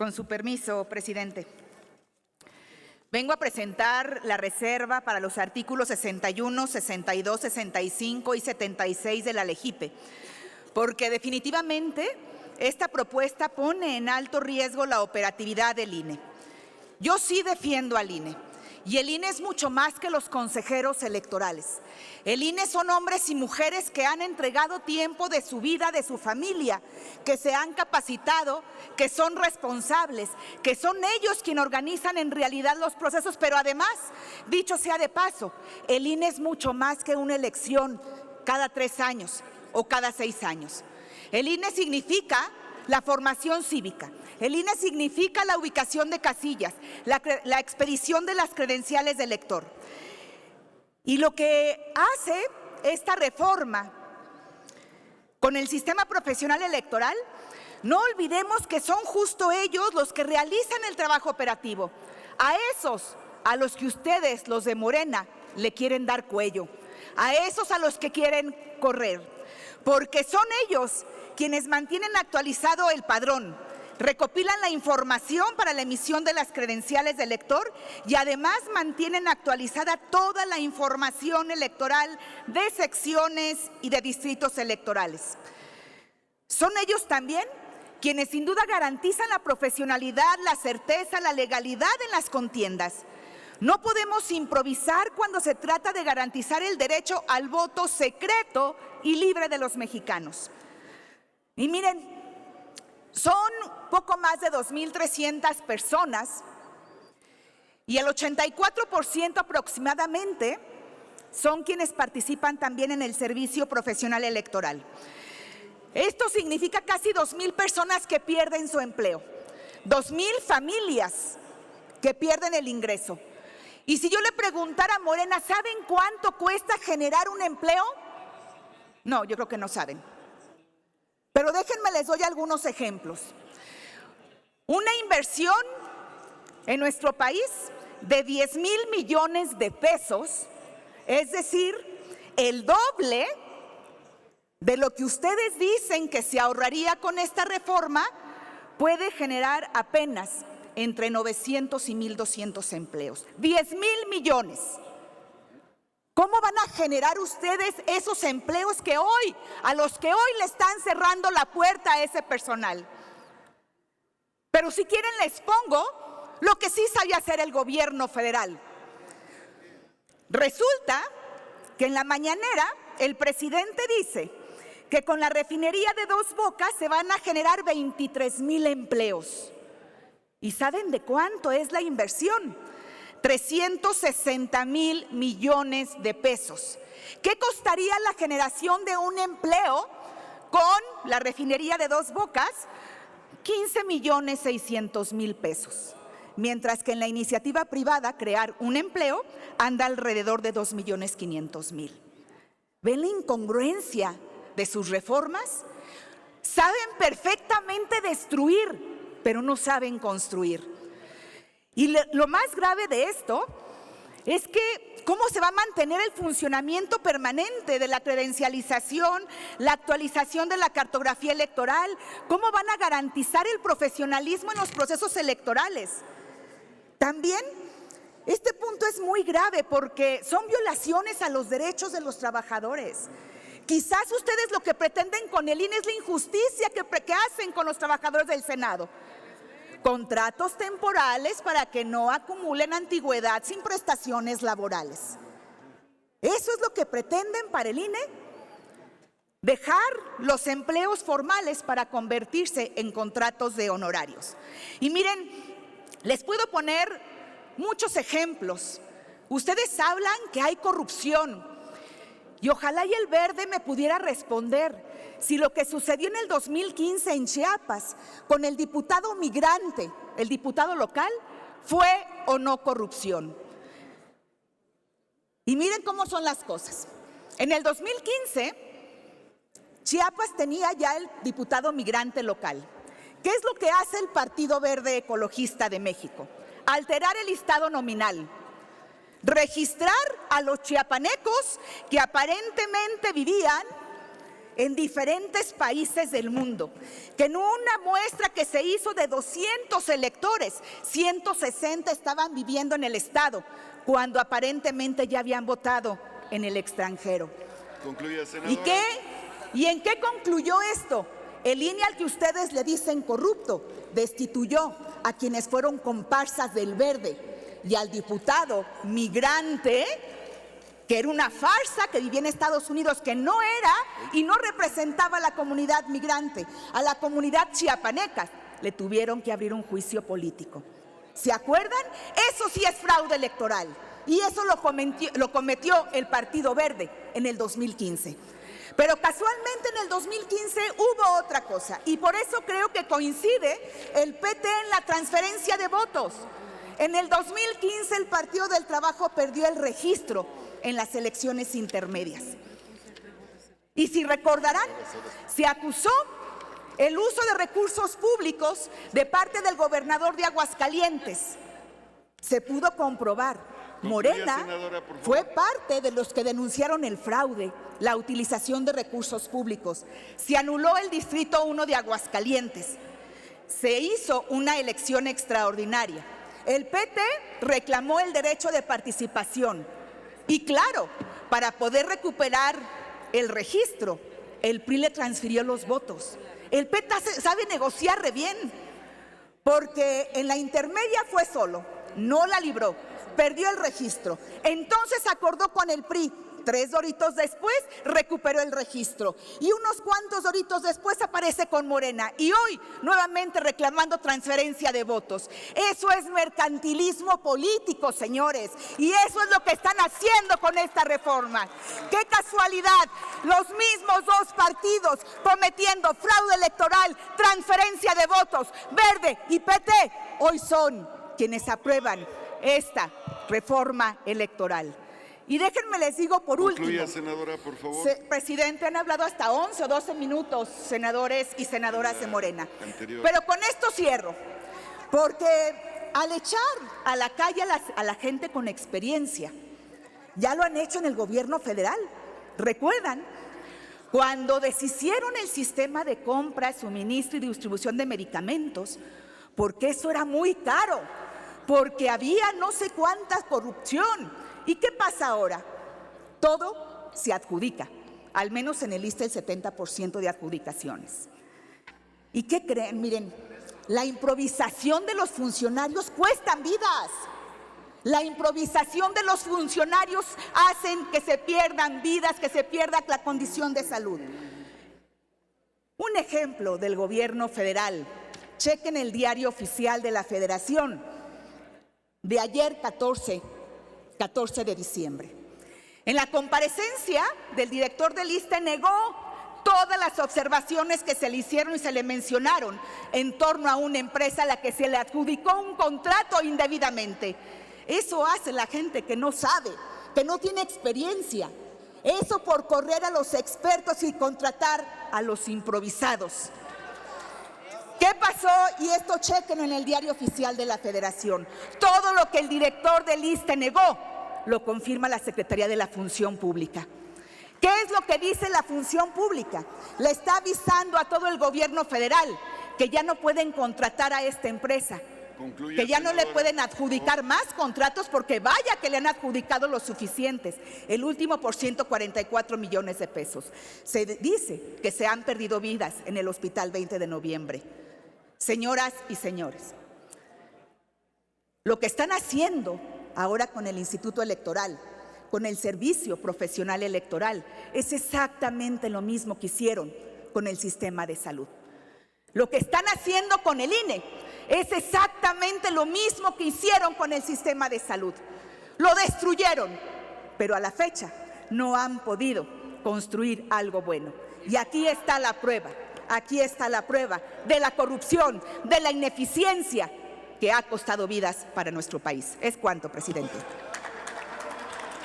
Con su permiso, presidente. Vengo a presentar la reserva para los artículos 61, 62, 65 y 76 de la LEGIPE, porque definitivamente esta propuesta pone en alto riesgo la operatividad del INE. Yo sí defiendo al INE. Y el INE es mucho más que los consejeros electorales. El INE son hombres y mujeres que han entregado tiempo de su vida, de su familia, que se han capacitado, que son responsables, que son ellos quienes organizan en realidad los procesos. Pero además, dicho sea de paso, el INE es mucho más que una elección cada 3 años o cada 6 años. El INE significa la formación cívica. El INE significa la ubicación de casillas, la expedición de las credenciales del elector. Y lo que hace esta reforma con el sistema profesional electoral, no olvidemos que son justo ellos los que realizan el trabajo operativo. A esos a los que ustedes, los de Morena, le quieren dar cuello. A esos a los que quieren correr. Porque son ellos quienes mantienen actualizado el padrón, recopilan la información para la emisión de las credenciales del elector y además mantienen actualizada toda la información electoral de secciones y de distritos electorales. Son ellos también quienes sin duda garantizan la profesionalidad, la certeza, la legalidad en las contiendas. No podemos improvisar cuando se trata de garantizar el derecho al voto secreto y libre de los mexicanos. Y miren, son poco más de 2,300 personas y el 84% aproximadamente son quienes participan también en el servicio profesional electoral. Esto significa casi 2,000 personas que pierden su empleo, 2,000 familias que pierden el ingreso. Y si yo le preguntara a Morena, ¿saben cuánto cuesta generar un empleo? No, yo creo que no saben. Pero déjenme les doy algunos ejemplos. Una inversión en nuestro país de 10,000 millones de pesos, es decir, el doble de lo que ustedes dicen que se ahorraría con esta reforma, puede generar apenas entre 900 y 1,200 empleos. 10,000 millones. ¿Cómo van a generar ustedes esos empleos a los que hoy le están cerrando la puerta a ese personal? Pero si quieren les pongo lo que sí sabía hacer el gobierno federal. Resulta que en la mañanera el presidente dice que con la refinería de Dos Bocas se van a generar 23,000 empleos. ¿Y saben de cuánto es la inversión? 360,000 millones de pesos. ¿Qué costaría la generación de un empleo con la refinería de Dos Bocas? 15,600,000 pesos. Mientras que en la iniciativa privada crear un empleo anda alrededor de 2,500,000. ¿Ven la incongruencia de sus reformas? Saben perfectamente destruir, pero no saben construir. Y lo más grave de esto es que cómo se va a mantener el funcionamiento permanente de la credencialización, la actualización de la cartografía electoral, cómo van a garantizar el profesionalismo en los procesos electorales. También este punto es muy grave porque son violaciones a los derechos de los trabajadores. Quizás ustedes lo que pretenden con el INE es la injusticia que hacen con los trabajadores del Senado. Contratos temporales para que no acumulen antigüedad sin prestaciones laborales. ¿Eso es lo que pretenden para el INE? Dejar los empleos formales para convertirse en contratos de honorarios. Y miren, les puedo poner muchos ejemplos. Ustedes hablan que hay corrupción y ojalá y el Verde me pudiera responder si lo que sucedió en el 2015 en Chiapas con el diputado migrante, el diputado local, fue o no corrupción. Y miren cómo son las cosas. En el 2015, Chiapas tenía ya el diputado migrante local. ¿Qué es lo que hace el Partido Verde Ecologista de México? Alterar el listado nominal. Registrar a los chiapanecos que aparentemente vivían en diferentes países del mundo, que en una muestra que se hizo de 200 electores, 160 estaban viviendo en el estado, cuando aparentemente ya habían votado en el extranjero. Concluya, senadora. ¿Y en qué concluyó esto? El INE, al que ustedes le dicen corrupto, destituyó a quienes fueron comparsas del Verde y al diputado migrante, que era una farsa, que vivía en Estados Unidos, que no era y no representaba a la comunidad migrante, a la comunidad chiapaneca, le tuvieron que abrir un juicio político. ¿Se acuerdan? Eso sí es fraude electoral, y eso lo cometió el Partido Verde en el 2015. Pero casualmente en el 2015 hubo otra cosa, y por eso creo que coincide el PT en la transferencia de votos. En el 2015 el Partido del Trabajo perdió el registro en las elecciones intermedias. Y si recordarán, se acusó el uso de recursos públicos de parte del gobernador de Aguascalientes. Se pudo comprobar. Morena fue parte de los que denunciaron el fraude, la utilización de recursos públicos. Se anuló el Distrito 1 de Aguascalientes. Se hizo una elección extraordinaria. El PT reclamó el derecho de participación. Y claro, para poder recuperar el registro, el PRI le transfirió los votos. El PT sabe negociar re bien, porque en la intermedia fue solo, no la libró, perdió el registro. Entonces acordó con el PRI. 3 doritos después recuperó el registro, y unos cuantos doritos después aparece con Morena, y hoy nuevamente reclamando transferencia de votos. Eso es mercantilismo político, señores, y eso es lo que están haciendo con esta reforma. ¡Qué casualidad! Los mismos dos partidos cometiendo fraude electoral, transferencia de votos, Verde y PT, hoy son quienes aprueban esta reforma electoral. Y déjenme les digo por último. Concluya, senadora, por favor. Presidente, han hablado hasta 11 o 12 minutos senadores y senadoras de Morena. Pero con esto cierro, porque al echar a la calle a la gente con experiencia, ya lo han hecho en el gobierno federal. ¿Recuerdan? Cuando deshicieron el sistema de compra, suministro y distribución de medicamentos, porque eso era muy caro, porque había no sé cuánta corrupción. ¿Y qué pasa ahora? Todo se adjudica, al menos en el ISSSTE el 70% de adjudicaciones. ¿Y qué creen? Miren, la improvisación de los funcionarios cuestan vidas. La improvisación de los funcionarios hacen que se pierdan vidas, que se pierda la condición de salud. Un ejemplo del gobierno federal, chequen el diario oficial de la Federación, de ayer 14 de diciembre. En la comparecencia del director del ISSSTE negó todas las observaciones que se le hicieron y se le mencionaron en torno a una empresa a la que se le adjudicó un contrato indebidamente. Eso hace la gente que no sabe, que no tiene experiencia. Eso por correr a los expertos y contratar a los improvisados. ¿Qué pasó? Y esto chequen en el diario oficial de la Federación. Todo lo que el director del ISSSTE negó lo confirma la Secretaría de la Función Pública. ¿Qué es lo que dice la Función Pública? Le está avisando a todo el gobierno federal que ya no pueden contratar a esta empresa, que ya no le pueden adjudicar más contratos, porque vaya que le han adjudicado los suficientes, el último por 144 millones de pesos. Se dice que se han perdido vidas en el Hospital 20 de Noviembre. Señoras y señores, lo que están haciendo ahora con el Instituto Electoral, con el Servicio Profesional Electoral, es exactamente lo mismo que hicieron con el sistema de salud. Lo que están haciendo con el INE es exactamente lo mismo que hicieron con el sistema de salud. Lo destruyeron, pero a la fecha no han podido construir algo bueno. Y aquí está la prueba. Aquí está la prueba de la corrupción, de la ineficiencia que ha costado vidas para nuestro país. Es cuanto, presidente.